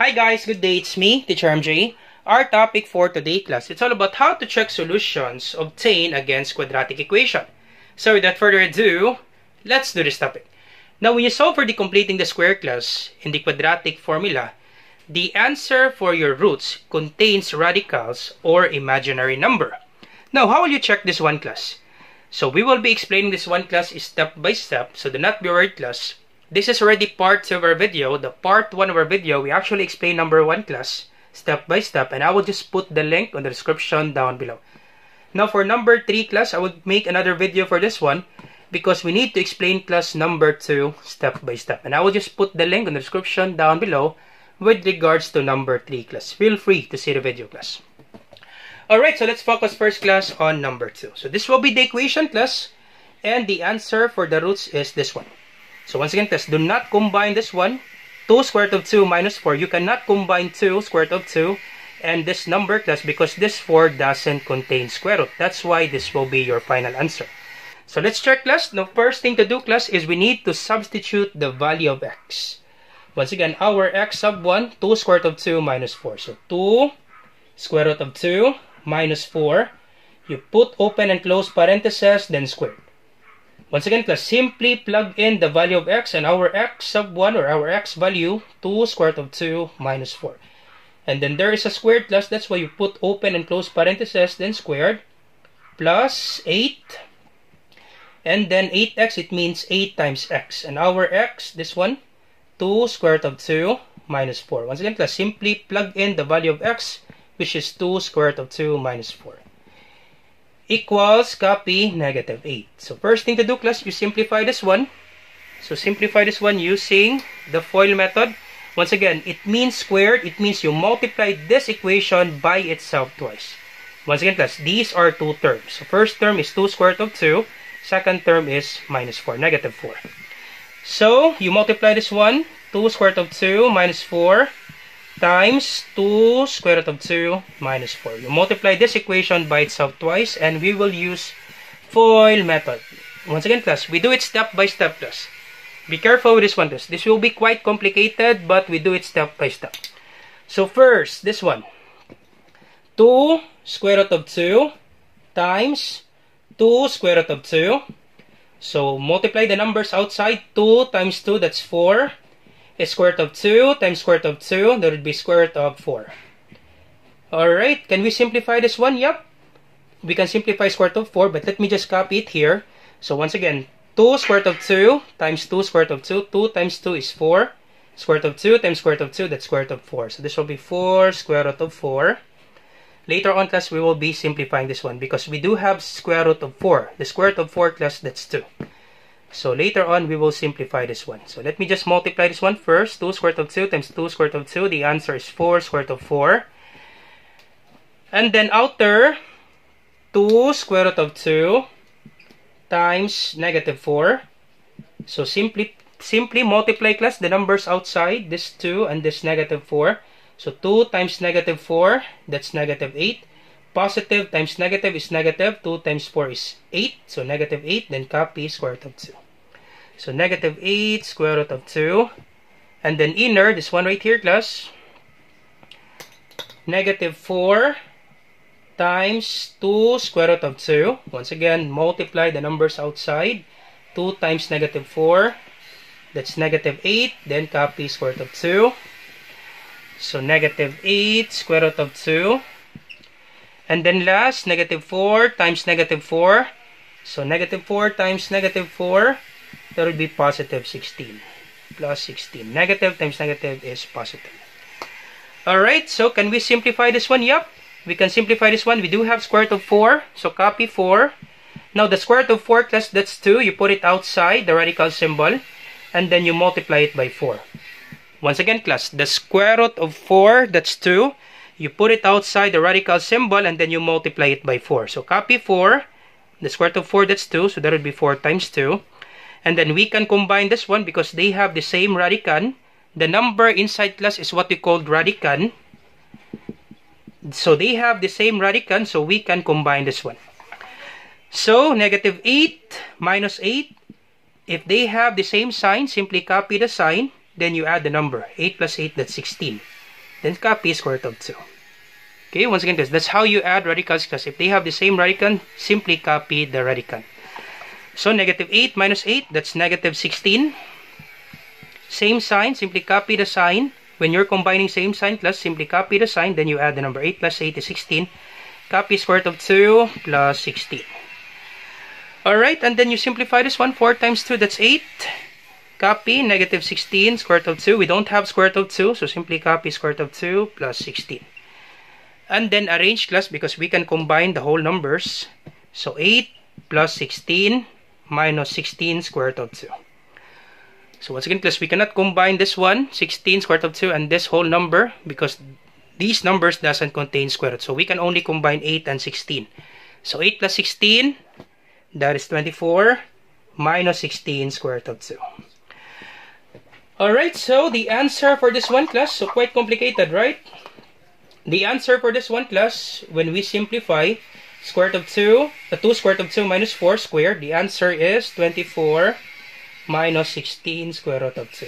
Hi guys, good day. It's me, Teacher MJ. Our topic for today class, it's all about how to check solutions obtained against quadratic equation. So without further ado, let's do this topic. Now when you solve for completing the square class in the quadratic formula, the answer for your roots contains radicals or imaginary number. Now how will you check this one class? So we will be explaining this one class step by step, so do not be worried class. This is already part 2 of our video. The part 1 of our video, we actually explain number 1 class step by step, and I will just put the link on the description down below. Now for number 3 class, I will make another video for this one because we need to explain class number 2 step by step, and I will just put the link on the description down below with regards to number 3 class. Feel free to see the video class. Alright, so let's focus first class on number 2. So this will be the equation class, and the answer for the roots is this one. So once again class, do not combine this one, 2 square root of 2 minus 4. You cannot combine 2 square root of 2 and this number class because this 4 doesn't contain square root. That's why this will be your final answer. So let's check class. The first thing to do class is we need to substitute the value of x. Once again, our x sub 1, 2 square root of 2 minus 4. So 2 square root of 2 minus 4. You put open and close parentheses, then squared. Once again class, simply plug in the value of x, and our x sub 1 or our x value, 2 square root of 2 minus 4. And then there is a squared class, that's why you put open and close parentheses, then squared, plus 8. And then 8x, it means 8 times x. And our x, this one, 2 square root of 2 minus 4. Once again class, simply plug in the value of x, which is 2 square root of 2 minus 4. Equals, copy, negative 8. So first thing to do class, you simplify this one. So simplify this one using the FOIL method. Once again, it means squared. It means you multiply this equation by itself twice. Once again class, these are two terms. So first term is 2 square root of 2. Second term is minus 4, negative 4. So you multiply this one, 2 square root of 2 minus 4 times 2 square root of 2 minus 4. You multiply this equation by itself twice, and we will use FOIL method. Once again class, we do it step by step class. Be careful with this one class. This will be quite complicated, but we do it step by step. So first, this one, 2 square root of 2 times 2 square root of 2. So multiply the numbers outside. 2 times 2, that's 4. Square root of 2 times square root of 2, that would be square root of 4. Alright, can we simplify this one? Yep. We can simplify square root of 4, but let me just copy it here. So once again, 2 square root of 2 times 2 square root of 2. 2 times 2 is 4. Square root of 2 times square root of 2, that's square root of 4. So this will be 4 square root of 4. Later on class, we will be simplifying this one because we do have square root of 4. The square root of 4 class, that's 2. So later on, we will simplify this one. So let me just multiply this one first. 2 square root of 2 times 2 square root of 2. The answer is 4 square root of 4. And then outer, 2 square root of 2 times negative 4. So simply multiply class the numbers outside, this 2 and this negative 4. So 2 times negative 4, that's negative 8. Positive times negative is negative. 2 times 4 is 8. So negative 8, then copy square root of 2. So negative 8 square root of 2. And then inner, this one right here class, negative 4 times 2 square root of 2. Once again, multiply the numbers outside. 2 times negative 4, that's negative 8. Then copy square root of 2. So negative 8 square root of 2. And then last, negative 4 times negative 4. So negative 4 times negative 4, that would be positive 16. Plus 16. Negative times negative is positive. Alright, so can we simplify this one? Yup, we can simplify this one. We do have square root of 4. So copy 4. Now the square root of 4 class, that's 2. You put it outside the radical symbol. And then you multiply it by 4. Once again class, the square root of 4, that's 2. You put it outside the radical symbol and then you multiply it by 4. So copy 4. The square root of 4, that's 2. So that would be 4 times 2. And then we can combine this one because they have the same radicand. The number inside class is what we called radicand. So they have the same radicand, so we can combine this one. So negative 8 minus 8. If they have the same sign, simply copy the sign. Then you add the number. 8 plus 8, that's 16. then copy square root of 2. Okay, once again, that's how you add radicals, class. If they have the same radicand, simply copy the radicand. So negative 8 minus 8, that's negative 16. Same sign, simply copy the sign. When you're combining same sign, class, simply copy the sign, then you add the number 8 plus 8 is 16. Copy square root of 2 plus 16. Alright, and then you simplify this one. 4 times 2, that's 8. Copy negative 16 square root of 2. We don't have square root of 2, so simply copy square root of 2 plus 16. And then arrange, class, because we can combine the whole numbers. So 8 plus 16 minus 16 square root of 2. So once again, class, we cannot combine this one, 16 square root of 2, and this whole number because these numbers doesn't contain square root. So we can only combine 8 and 16. So 8 plus 16, that is 24, minus 16 square root of 2. Alright, so the answer for this one, class, so quite complicated, right? The answer for this one, class, when we simplify square root of 2, the 2 square root of 2 minus 4 squared, the answer is 24 minus 16 square root of 2.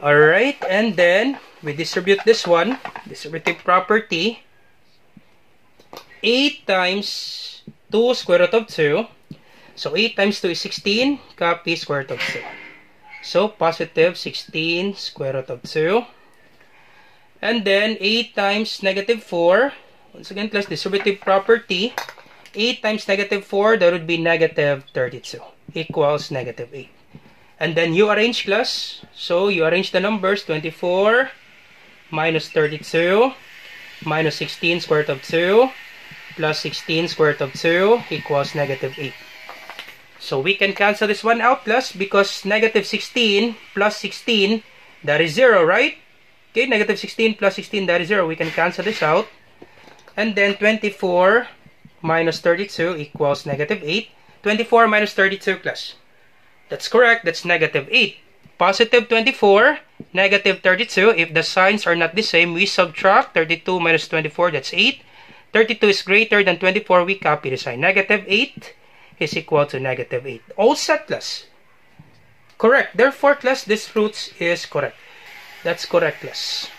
Alright, and then we distribute this one, distributive property, 8 times 2 square root of 2. So 8 times 2 is 16, copy square root of 2. So positive 16 square root of 2. And then 8 times negative 4. Once again, class, distributive property. 8 times negative 4, that would be negative 32. Equals negative 8. And then you arrange, class. So you arrange the numbers. 24 minus 32 minus 16 square root of 2 plus 16 square root of 2 equals negative 8. So we can cancel this one out, class, because negative 16 plus 16, that is 0, right? Okay, negative 16 plus 16, that is 0. We can cancel this out. And then 24 minus 32 equals negative 8. 24 minus 32, class. That's correct. That's negative 8. Positive 24, negative 32. If the signs are not the same, we subtract 32 minus 24. That's 8. 32 is greater than 24. We copy the sign. Negative 8 is equal to negative 8. All set, class. Correct. Therefore, class, this roots is correct. That's correct, class.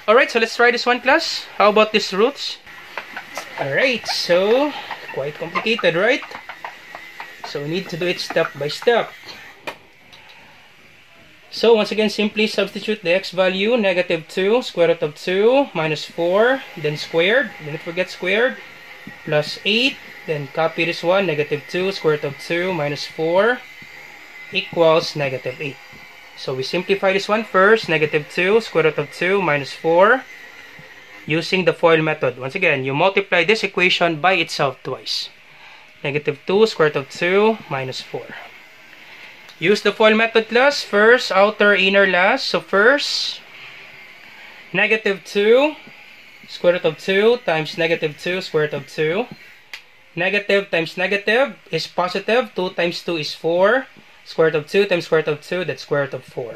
Alright, so let's try this one, class. How about this roots? Alright, so quite complicated, right? So we need to do it step by step. So once again, simply substitute the x value, negative 2, square root of 2, minus 4, then squared, don't forget squared, plus 8, then copy this one, negative 2, square root of 2, minus 4, equals negative 8. So we simplify this one first, negative 2, square root of 2, minus 4, using the FOIL method. Once again, you multiply this equation by itself twice. Negative 2, square root of 2, minus 4. Use the FOIL method, class. First, outer, inner, last. So first, negative 2, square root of 2, times negative 2, square root of 2. Negative times negative is positive. 2 times 2 is 4. Square root of 2 times square root of 2, that's square root of 4.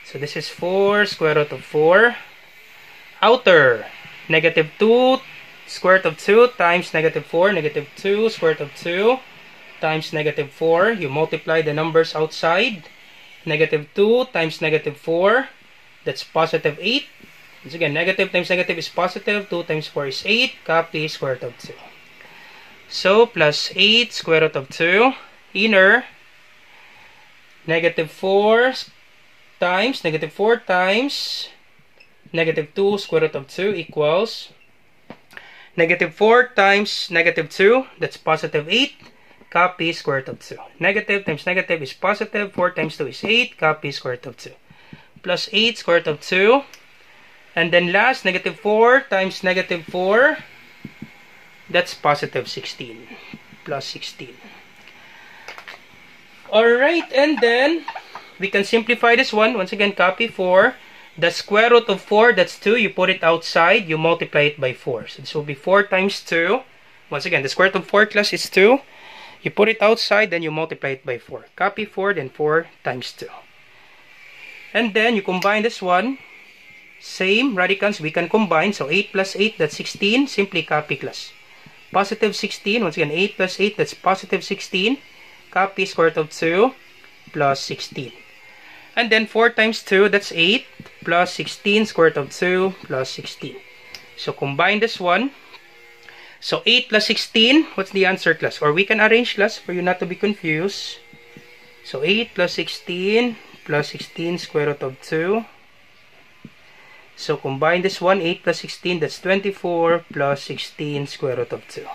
So this is 4 square root of 4. Outer, negative 2 square root of 2 times negative 4, negative 2 square root of 2 times negative 4. You multiply the numbers outside. Negative 2 times negative 4, that's positive 8. Once again, negative times negative is positive. 2 times 4 is 8. Copy square root of 2. So plus 8 square root of 2. Inner, negative 4 times negative 4 times negative 2 square root of 2 equals negative 4 times negative 2, that's positive 8, copy square root of 2. Negative times negative is positive, 4 times 2 is 8, copy square root of 2. Plus 8 square root of 2, and then last, negative 4 times negative 4, that's positive 16, plus 16. Alright, and then we can simplify this one. Once again, copy 4. The square root of 4, that's 2. You put it outside. You multiply it by 4. So this will be 4 times 2. Once again, the square root of 4, class, is 2. You put it outside, then you multiply it by 4. Copy 4, then 4 times 2. And then you combine this one. Same radicands we can combine. So 8 plus 8, that's 16. Simply copy, class. Positive 16. Once again, 8 plus 8, that's positive 16. Copy square root of 2 plus 16. And then 4 times 2, that's 8, plus 16, square root of 2, plus 16. So combine this one. So 8 plus 16, what's the answer, class? Or we can arrange, class, for you not to be confused. So 8 plus 16, plus 16, square root of 2. So combine this one, 8 plus 16, that's 24, plus 16, square root of 2.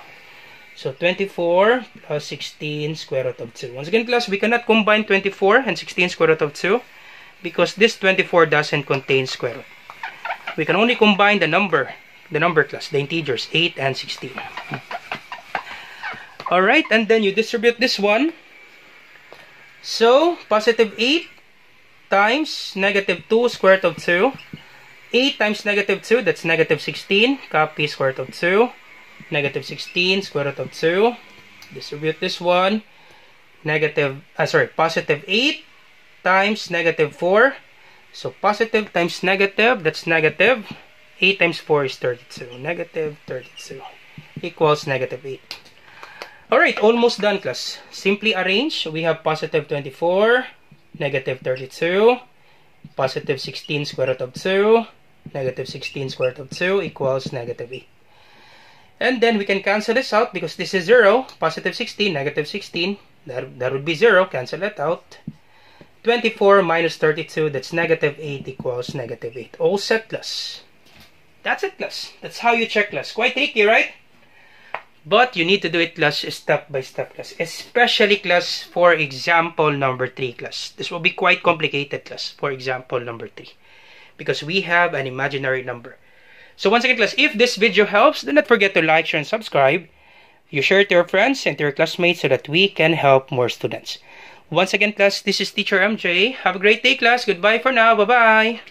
So 24 plus 16 square root of 2. Once again, class, we cannot combine 24 and 16 square root of 2 because this 24 doesn't contain square root. We can only combine the number class, the integers, 8 and 16. Alright, and then you distribute this one. So, positive 8 times negative 2 square root of 2. 8 times negative 2, that's negative 16. Copy square root of 2. Negative 16 square root of 2. Distribute this one. Positive 8 times negative 4. So positive times negative, that's negative. 8 times 4 is 32. Negative 32 equals negative 8. Alright, almost done, class. Simply arrange. We have positive 24, negative 32, positive 16 square root of 2, negative 16 square root of 2 equals negative 8. And then we can cancel this out because this is 0. Positive 16, negative 16. That would be 0. Cancel that out. 24 minus 32, that's negative 8 equals negative 8. All set, class. That's it, class. That's how you check, class. Quite tricky, right? But you need to do it, class, step by step, class. Especially, class, for example number 3, class. This will be quite complicated, class, for example number 3. Because we have an imaginary number. So once again, class, if this video helps, do not forget to like, share, and subscribe. You share it to your friends and to your classmates so that we can help more students. Once again, class, this is Teacher MJ. Have a great day, class. Goodbye for now. Bye-bye.